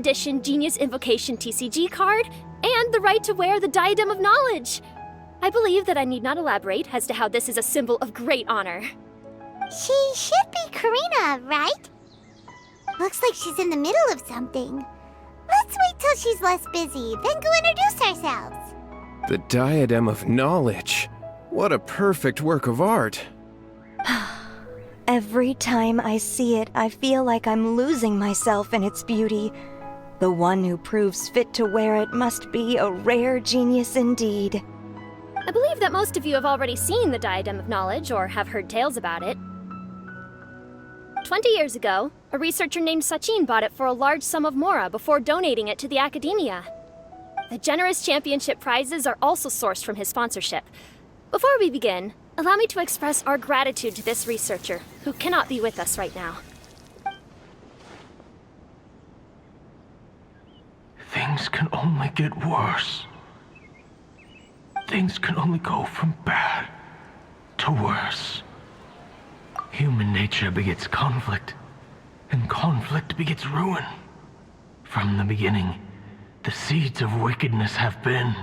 edition Genius Invocation TCG card, and the right to wear the Diadem of Knowledge. I believe that I need not elaborate as to how this is a symbol of great honor. She should be Karina, right? Looks like she's in the middle of something. Let's wait till she's less busy, then go introduce ourselves. The Diadem of Knowledge. What a perfect work of art. Every time I see it, I feel like I'm losing myself in its beauty. The one who proves fit to wear it must be a rare genius indeed. I believe that most of you have already seen the Diadem of Knowledge or have heard tales about it. 20 years ago, a researcher named Sachin bought it for a large sum of mora before donating it to the academia. The generous championship prizes are also sourced from his sponsorship. Before we begin, allow me to express our gratitude to this researcher, who cannot be with us right now. Things can only get worse. Things can only go from bad to worse. Human nature begets conflict, and conflict begets ruin. From the beginning, the seeds of wickedness have been.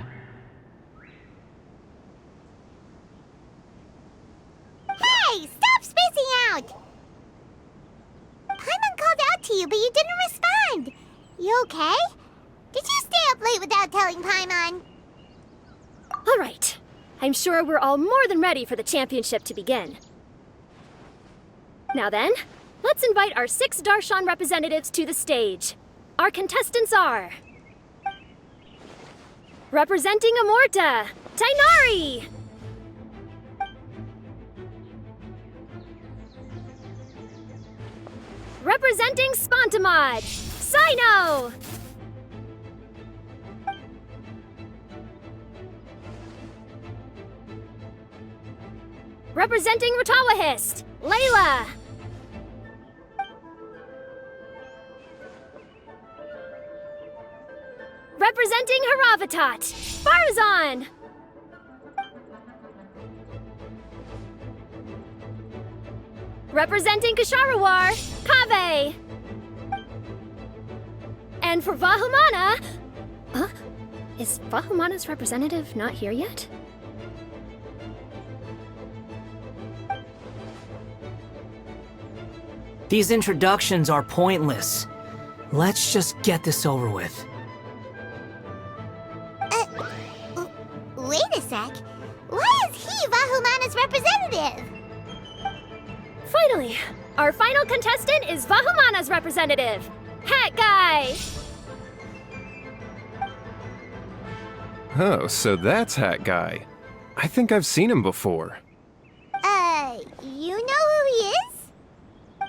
Hey, stop spacing out! Paimon called out to you, but you didn't respond. You okay? Did you stay up late without telling Paimon? All right. I'm sure we're all more than ready for the championship to begin. Now then, let's invite our 6 Darshan representatives to the stage. Our contestants are... representing Amorta, Tainari! Representing Spontamod, Sino! Representing Ratawahist, Layla! Representing Haravatat, Farazan! Representing Kasharawar, Kaveh! And for Vahumana... Huh? Is Vahumana's representative not here yet? These introductions are pointless. Let's just get this over with. Wait a sec. Why is he Vahumana's representative? Finally, our final contestant is Vahumana's representative, Hat Guy! Oh, so that's Hat Guy. I think I've seen him before. You know who he is?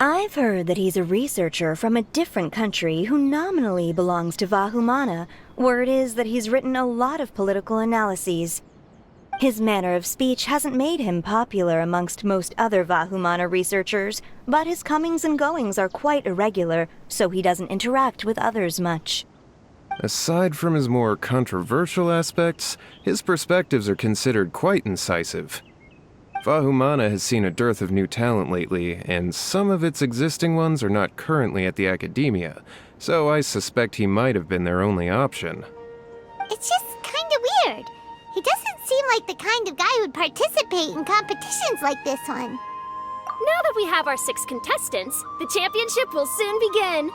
I've heard that he's a researcher from a different country who nominally belongs to Vahumana. Word is that he's written a lot of political analyses. His manner of speech hasn't made him popular amongst most other Vahumana researchers, but his comings and goings are quite irregular, so he doesn't interact with others much. Aside from his more controversial aspects, his perspectives are considered quite incisive. Vahumana has seen a dearth of new talent lately, and some of its existing ones are not currently at the academia, so I suspect he might have been their only option. It's just kinda weird. He doesn't seem like the kind of guy who'd participate in competitions like this one. Now that we have our 6 contestants, the championship will soon begin.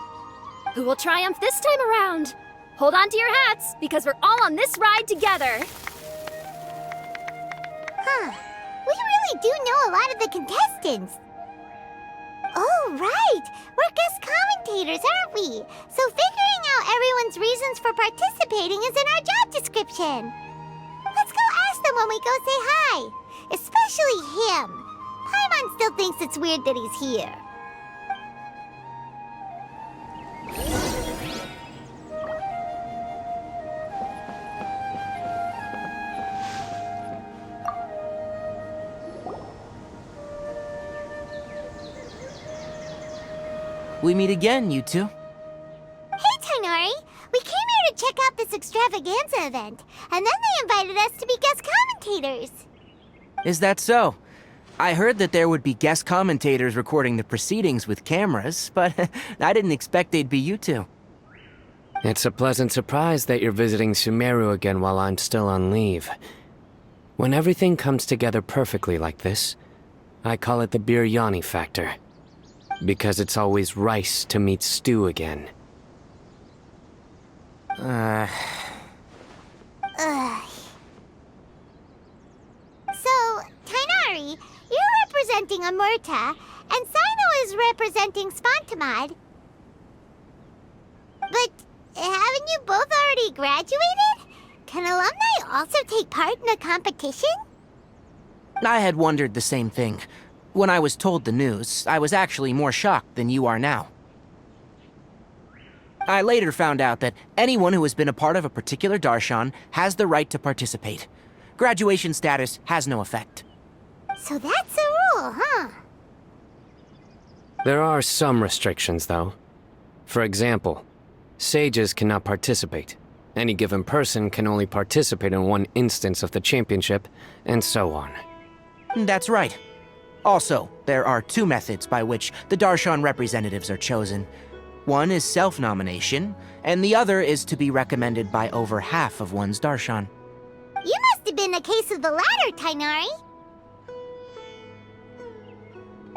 Who will triumph this time around? Hold on to your hats, because we're all on this ride together. Huh. We really do know a lot of the contestants. Oh, right! We're guest commentators, aren't we? So figuring out everyone's reasons for participating is in our job description. Let's go ask them when we go say hi. Especially him. Paimon still thinks it's weird that he's here. We meet again, you two. Hey, Tainari! We came here to check out this Extravaganza event, and then they invited us to be guest commentators. Is that so? I heard that there would be guest commentators recording the proceedings with cameras, but I didn't expect they'd be you two. It's a pleasant surprise that you're visiting Sumeru again while I'm still on leave. When everything comes together perfectly like this, I call it the biryani factor. Because it's always rice to meet stew again. Ugh. So, Tainari, you're representing Amurta, and Sino is representing Spantamad. But haven't you both already graduated? Can alumni also take part in a competition? I had wondered the same thing. When I was told the news, I was actually more shocked than you are now. I later found out that anyone who has been a part of a particular darshan has the right to participate. Graduation status has no effect. So that's a rule, huh? There are some restrictions, though. For example, sages cannot participate. Any given person can only participate in one instance of the championship, and so on. That's right. Also, there are two methods by which the darshan representatives are chosen. One is self-nomination, and the other is to be recommended by over half of one's darshan. You must have been a case of the latter, Tainari.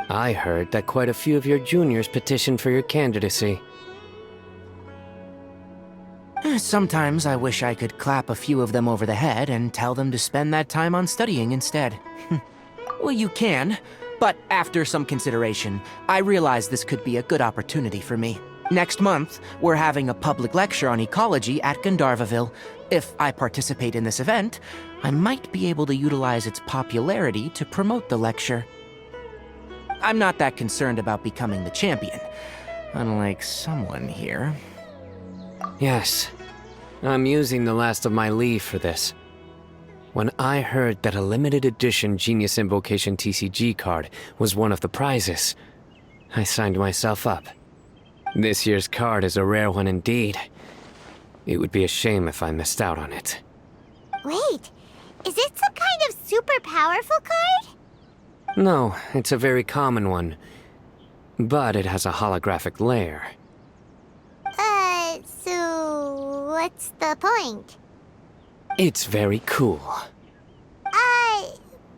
I heard that quite a few of your juniors petitioned for your candidacy. Sometimes I wish I could clap a few of them over the head and tell them to spend that time on studying instead. Well, you can, but after some consideration, I realize this could be a good opportunity for me. Next month, we're having a public lecture on ecology at Gandharvaville. If I participate in this event, I might be able to utilize its popularity to promote the lecture. I'm not that concerned about becoming the champion, unlike someone here. Yes, I'm using the last of my leave for this. When I heard that a limited edition Genius Invocation TCG card was one of the prizes, I signed myself up. This year's card is a rare one indeed. It would be a shame if I missed out on it. Wait, is it some kind of super powerful card? No, it's a very common one. But it has a holographic layer. So what's the point? It's very cool.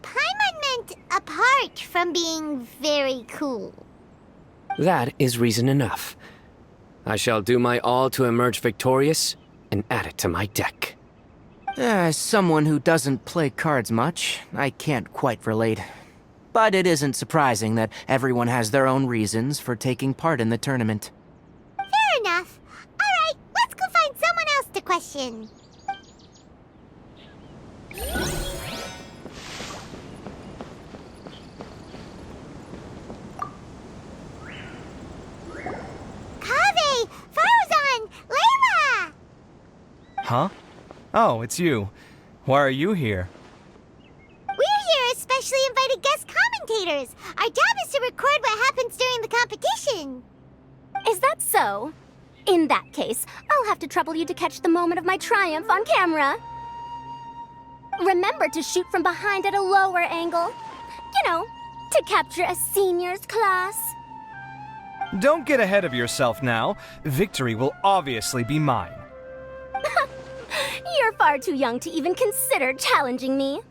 Paimon meant apart from being very cool. That is reason enough. I shall do my all to emerge victorious and add it to my deck. As someone who doesn't play cards much, I can't quite relate. But it isn't surprising that everyone has their own reasons for taking part in the tournament. Fair enough. Alright, let's go find someone else to question. Kaveh! Farzan! Layla! Huh? Oh, it's you. Why are you here? We're here as specially invited guest commentators. Our job is to record what happens during the competition. Is that so? In that case, I'll have to trouble you to catch the moment of my triumph on camera. Remember to shoot from behind at a lower angle. You know, to capture a seniors class. Don't get ahead of yourself now. Victory will obviously be mine. You're far too young to even consider challenging me.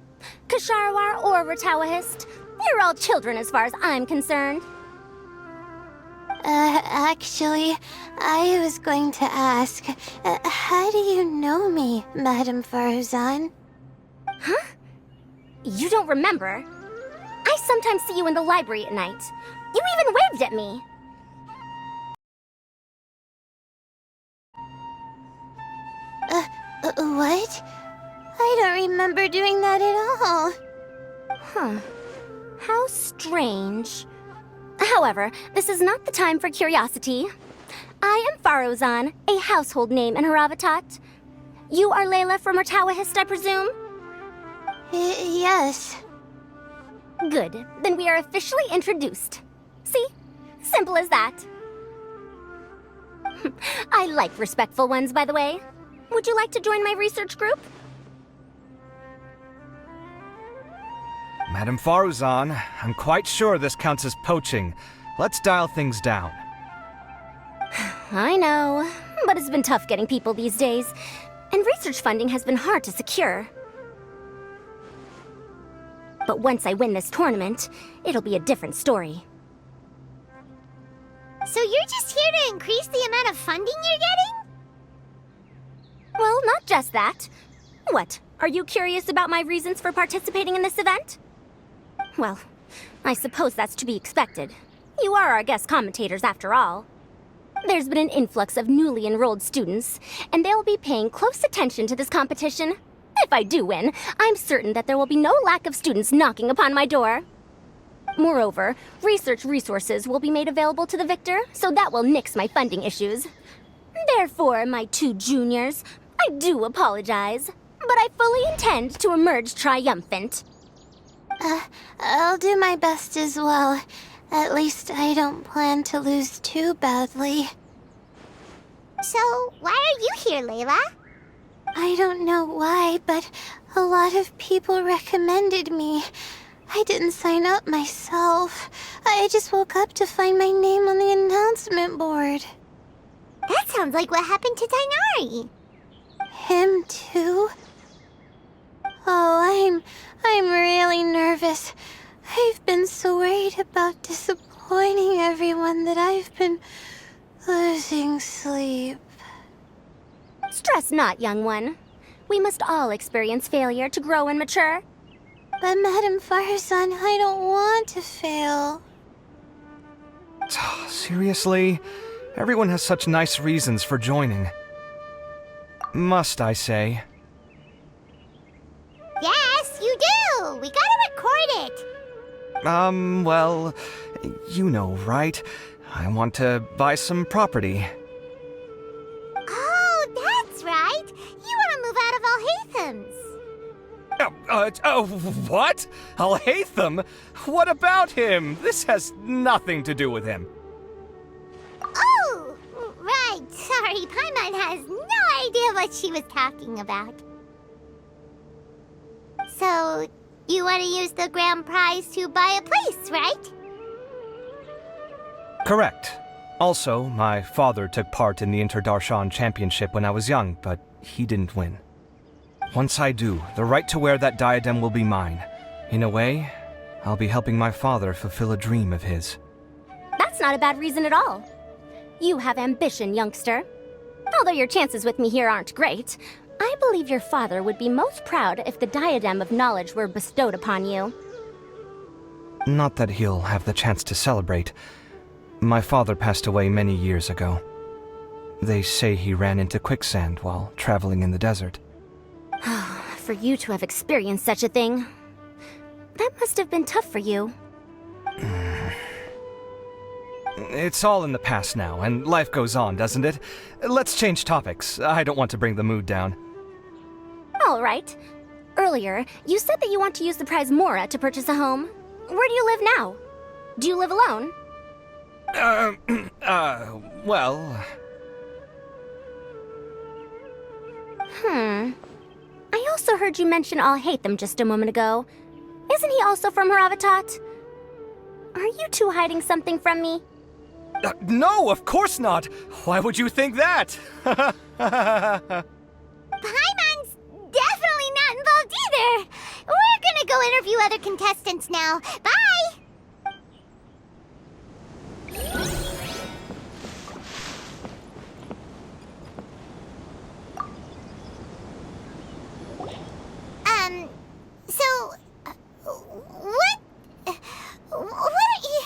Kasharwar or Ratawahist, you're all children as far as I'm concerned. Actually, I was going to ask, how do you know me, Madame Farzan? Huh? You don't remember? I sometimes see you in the library at night. You even waved at me. What? I don't remember doing that at all. Huh. How strange. However, this is not the time for curiosity. I am Farozan, a household name in Haravatat. You are Layla from Ratawahist, I presume? Yes. Good. Then we are officially introduced. See? Simple as that. I like respectful ones, by the way. Would you like to join my research group? Madame Faruzan, I'm quite sure this counts as poaching. Let's dial things down. I know. but it's been tough getting people these days, and research funding has been hard to secure. But once I win this tournament, it'll be a different story. So you're just here to increase the amount of funding you're getting? Well, not just that. What, are you curious about my reasons for participating in this event? Well, I suppose that's to be expected. You are our guest commentators after all. There's been an influx of newly enrolled students, and they'll be paying close attention to this competition. If I do win, I'm certain that there will be no lack of students knocking upon my door. Moreover, research resources will be made available to the victor, so that will nix my funding issues. Therefore, my two juniors, I do apologize, but I fully intend to emerge triumphant. I'll do my best as well. At least I don't plan to lose too badly. So, why are you here, Layla? I don't know why, but a lot of people recommended me. I didn't sign up myself. I just woke up to find my name on the announcement board. That sounds like what happened to Tainari. Him too? Oh, I'm really nervous. I've been so worried about disappointing everyone that I've been losing sleep. Stress not, young one. We must all experience failure to grow and mature. But Madame Farzan, I don't want to fail. Seriously? Everyone has such nice reasons for joining. Must I say? Yes, you do! We gotta record it! Well, you know, right? I want to buy some property. Oh, that's right! You want to move out of Alhatham's. What? Alhaitham? What about him? This has nothing to do with him. Oh, right. Sorry, Paimon has no idea what she was talking about. So, you want to use the grand prize to buy a place, right? Correct. Also, my father took part in the Interdarshan Championship when I was young, but he didn't win. Once I do, the right to wear that diadem will be mine. In a way, I'll be helping my father fulfill a dream of his. That's not a bad reason at all. You have ambition, youngster. Although your chances with me here aren't great, I believe your father would be most proud if the diadem of knowledge were bestowed upon you. Not that he'll have the chance to celebrate. My father passed away many years ago. They say he ran into quicksand while traveling in the desert. For you to have experienced such a thing, that must have been tough for you. It's all in the past now, and life goes on, doesn't it? Let's change topics. I don't want to bring the mood down. All right. Earlier, you said that you want to use the prize Mora to purchase a home. Where do you live now? Do you live alone? Well... I also heard you mention Alhaitham just a moment ago. Isn't he also from Haravatat? Are you two hiding something from me? No, of course not! Why would you think that? Paimon's definitely not involved either! We're gonna go interview other contestants now. Bye! What are you...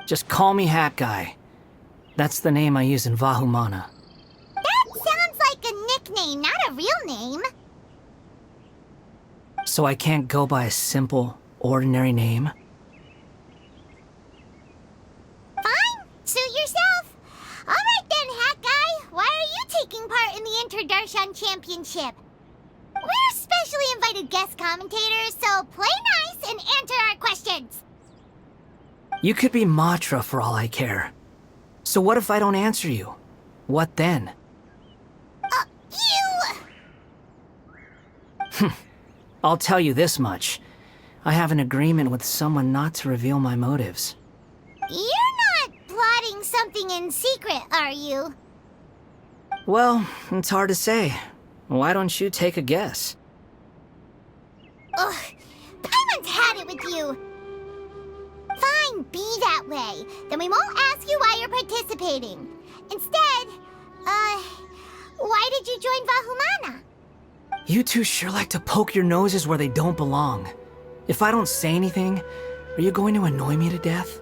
Just call me Hat Guy. That's the name I use in Vahumana. That sounds like a nickname, not a real name. So I can't go by a simple, ordinary name? Fine, suit yourself. Alright then, Hat Guy. Why are you taking part in the Interdarshan Championship? We're specially invited guest commentators, so play nice and answer our questions. You could be Matra for all I care. So what if I don't answer you? What then? I'll tell you this much. I have an agreement with someone not to reveal my motives. You're not plotting something in secret, are you? Well, it's hard to say. Why don't you take a guess? Ugh, Paimon's had it with you. Fine, be that way. Then we won't ask you why you're participating. Instead, why did you join Vahumana? You two sure like to poke your noses where they don't belong. If I don't say anything, are you going to annoy me to death?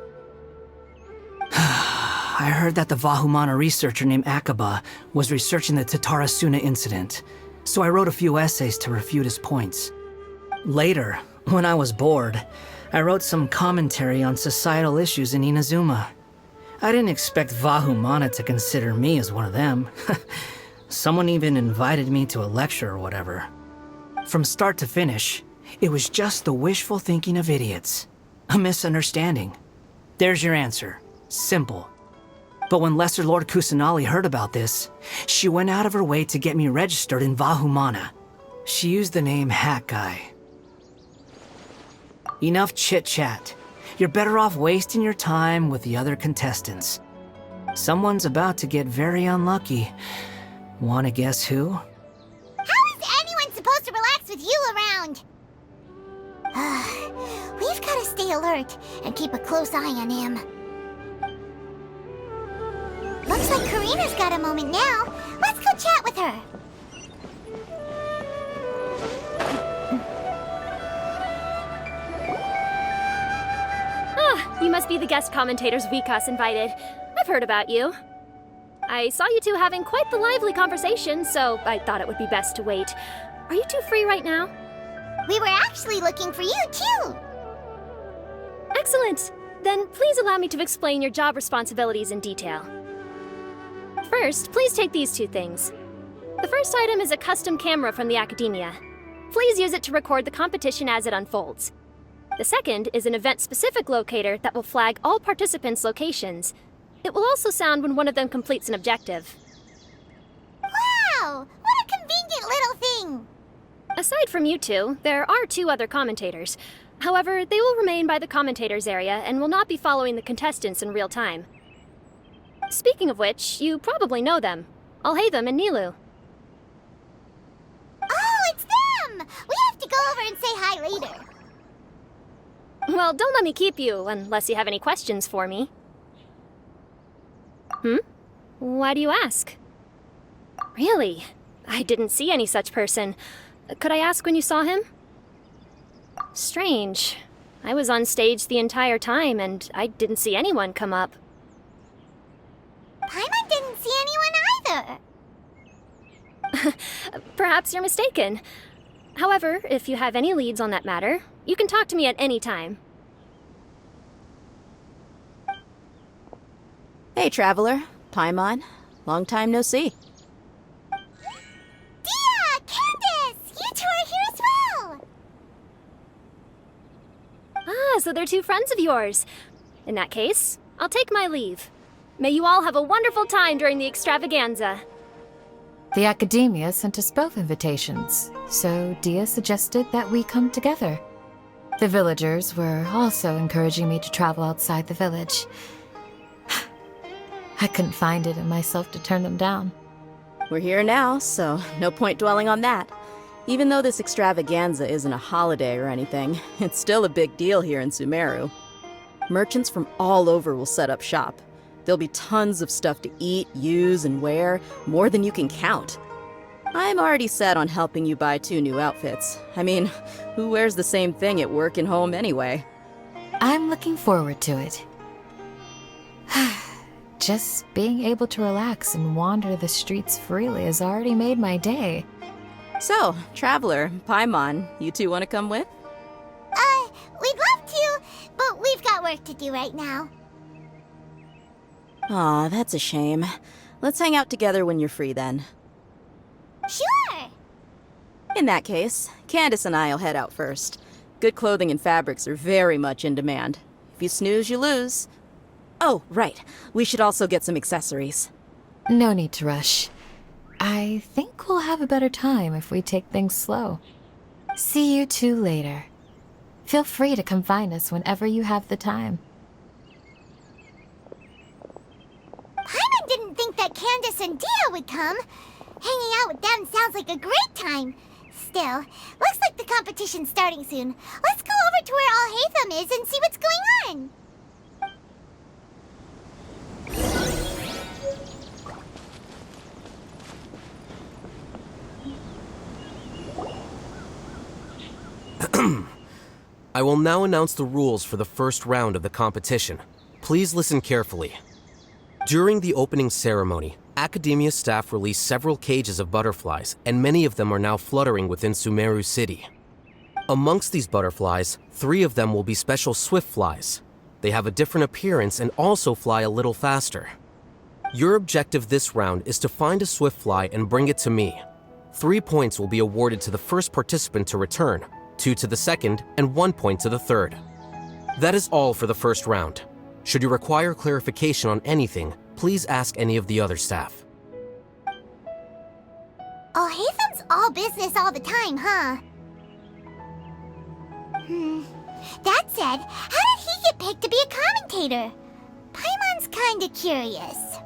I heard that the Vahumana researcher named Akaba was researching the Tatarasuna incident, so I wrote a few essays to refute his points. Later, when I was bored, I wrote some commentary on societal issues in Inazuma. I didn't expect Vahumana to consider me as one of them. Someone even invited me to a lecture or whatever. From start to finish, it was just the wishful thinking of idiots. A misunderstanding. There's your answer. Simple. But when Lesser Lord Kusanali heard about this, she went out of her way to get me registered in Vahumana. She used the name Hat Guy. Enough chit-chat. You're better off wasting your time with the other contestants. Someone's about to get very unlucky. Wanna guess who? How is anyone supposed to relax with you around? We've gotta stay alert and keep a close eye on him. Looks like Karina's got a moment now. Let's go chat with her. You must be the guest commentators Vikas invited. I've heard about you. I saw you two having quite the lively conversation, so I thought it would be best to wait. Are you two free right now? We were actually looking for you, too. Excellent! Then please allow me to explain your job responsibilities in detail. First, please take these two things. The first item is a custom camera from the Academia. Please use it to record the competition as it unfolds. The second is an event-specific locator that will flag all participants' locations. It will also sound when one of them completes an objective. Wow! What a convenient little thing! Aside from you two, there are two other commentators. However, they will remain by the commentators area and will not be following the contestants in real time. Speaking of which, you probably know them. Alhaitham and Nilu. Oh, it's them! We have to go over and say hi later. Well, don't let me keep you, unless you have any questions for me. Why do you ask? Really? I didn't see any such person. Could I ask when you saw him? Strange. I was on stage the entire time, and I didn't see anyone come up. Paimon didn't see anyone either. Perhaps you're mistaken. However, if you have any leads on that matter, you can talk to me at any time. Hey, Traveler. Paimon. Long time no see. Dia! Candace! You two are here as well! Ah, so they're two friends of yours. In that case, I'll take my leave. May you all have a wonderful time during the Extravaganza. The Academia sent us both invitations, so Dia suggested that we come together. The villagers were also encouraging me to travel outside the village. I couldn't find it in myself to turn them down. We're here now, so no point dwelling on that. Even though this extravaganza isn't a holiday or anything, it's still a big deal here in Sumeru. Merchants from all over will set up shop. There'll be tons of stuff to eat, use, and wear, more than you can count. I'm already set on helping you buy 2 new outfits. I mean, who wears the same thing at work and home anyway? I'm looking forward to it. Just being able to relax and wander the streets freely has already made my day. So, Traveler, Paimon, you two want to come with? We'd love to, but we've got work to do right now. Aw, that's a shame. Let's hang out together when you're free then. Sure! In that case, Candace and I'll head out first. Good clothing and fabrics are very much in demand. If you snooze, you lose. Oh, right. We should also get some accessories. No need to rush. I think we'll have a better time if we take things slow. See you two later. Feel free to come find us whenever you have the time. Paimon didn't think that Candace Candace and Dia would come. Hanging out with them sounds like a great time. Still, looks like the competition's starting soon. Let's go over to where Alhaitham is and see what's going on. I will now announce the rules for the first round of the competition. Please listen carefully. During the opening ceremony, Academia staff released several cages of butterflies, and many of them are now fluttering within Sumeru City. Amongst these butterflies, 3 of them will be special swift flies. They have a different appearance and also fly a little faster. Your objective this round is to find a swift fly and bring it to me. 3 points will be awarded to the first participant to return, 2 to the second, and 1 point to the third. That is all for the first round. Should you require clarification on anything, please ask any of the other staff. Alhaitham's all business all the time, huh? That said, how did he get picked to be a commentator? Paimon's kinda curious.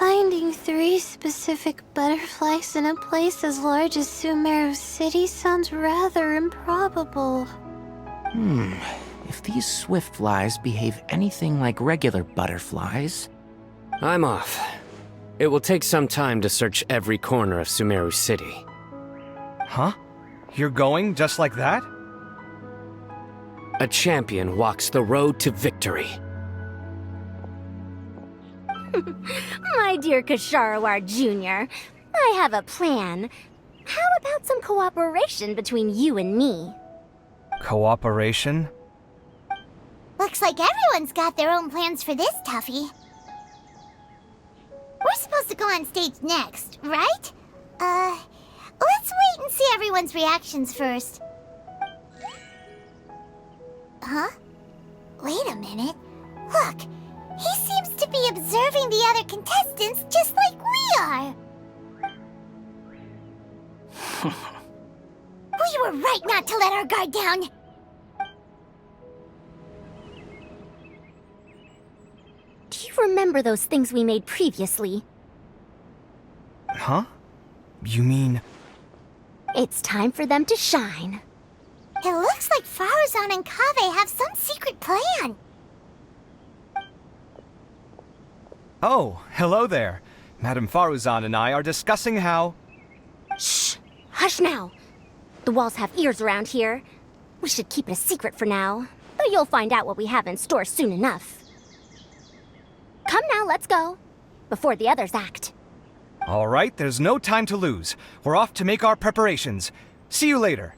Finding 3 specific butterflies in a place as large as Sumeru City sounds rather improbable. If these swift flies behave anything like regular butterflies... I'm off. It will take some time to search every corner of Sumeru City. Huh? You're going just like that? A champion walks the road to victory. My dear Kasharawar Jr., I have a plan. How about some cooperation between you and me? Cooperation? Looks like everyone's got their own plans for this, Tuffy. We're supposed to go on stage next, right? Let's wait and see everyone's reactions first. Huh? Wait a minute. Look, he seems to be observing the other contestants just like we are. We were right not to let our guard down. Do you remember those things we made previously? Huh? You mean... It's time for them to shine. It looks like Faruzan and Kaveh have some secret plan. Oh, hello there. Madame Faruzan and I are discussing how... Shh! Hush now! The walls have ears around here. We should keep it a secret for now, but you'll find out what we have in store soon enough. Come now, let's go. Before the others act. All right, there's no time to lose. We're off to make our preparations. See you later.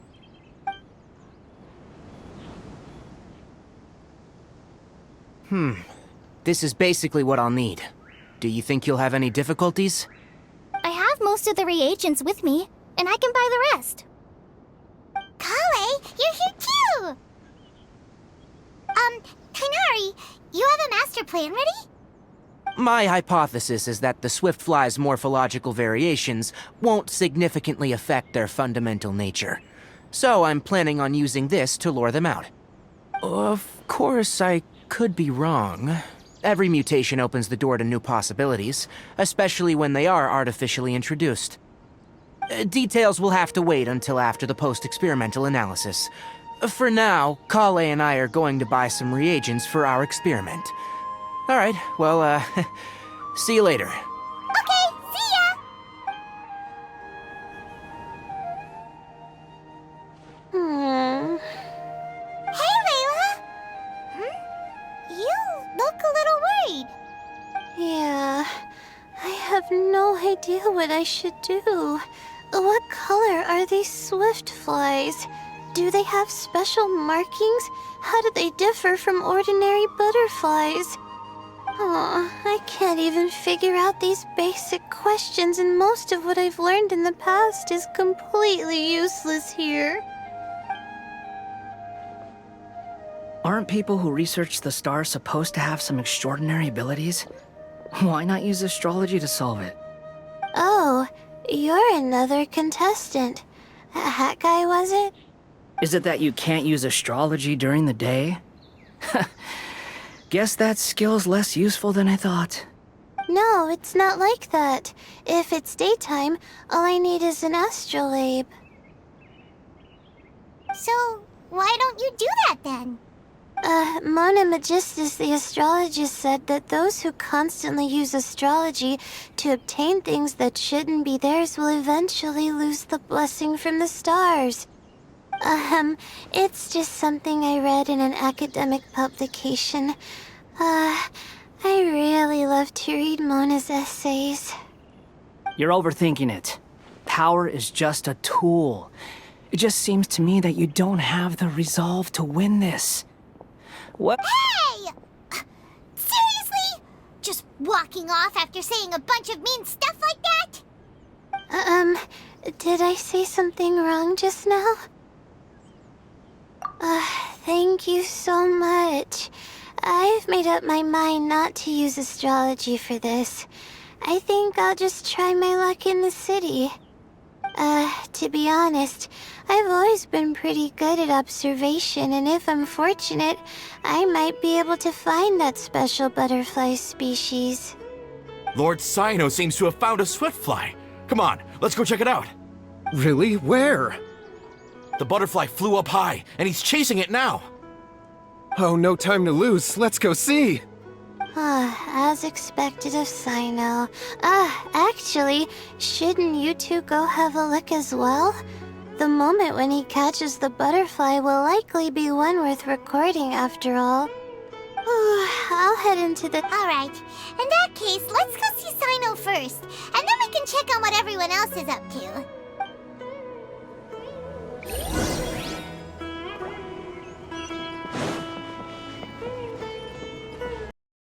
This is basically what I'll need. Do you think you'll have any difficulties? I have most of the reagents with me, and I can buy the rest. Kale, you're here too! Kainari, you have a master plan ready? My hypothesis is that the swift fly's morphological variations won't significantly affect their fundamental nature. So I'm planning on using this to lure them out. Of course, I could be wrong. Every mutation opens the door to new possibilities, especially when they are artificially introduced. Details will have to wait until after the post-experimental analysis. For now, Kale and I are going to buy some reagents for our experiment. Alright, well, see you later. Okay, see ya! Hey, Layla! You look a little worried. Yeah, I have no idea what I should do. What color are these swift flies? Do they have special markings? How do they differ from ordinary butterflies? I can't even figure out these basic questions, and most of what I've learned in the past is completely useless here. Aren't people who research the stars supposed to have some extraordinary abilities? Why not use astrology to solve it? Oh, you're another contestant. That guy, was it? Is it that you can't use astrology during the day? Guess that skill's less useful than I thought. No, it's not like that. If it's daytime, all I need is an astrolabe. So, why don't you do that then? Mona Magistus, the astrologist, said that those who constantly use astrology to obtain things that shouldn't be theirs will eventually lose the blessing from the stars. It's just something I read in an academic publication. I really love to read Mona's essays. You're overthinking it. Power is just a tool. It just seems to me that you don't have the resolve to win this. What? Hey! Seriously? Just walking off after saying a bunch of mean stuff like that? Did I say something wrong just now? Thank you so much. I've made up my mind not to use astrology for this. I think I'll just try my luck in the city. To be honest, I've always been pretty good at observation, and if I'm fortunate, I might be able to find that special butterfly species. Lord Sino seems to have found a swiftfly. Come on, let's go check it out. Really? Where? The butterfly flew up high, and he's chasing it now. Oh, no time to lose. Let's go see. As expected of Sino. Actually, shouldn't you two go have a look as well? The moment when he catches the butterfly will likely be one worth recording after all. I'll head into the... Alright, in that case, let's go see Sino first, and then we can check on what everyone else is up to.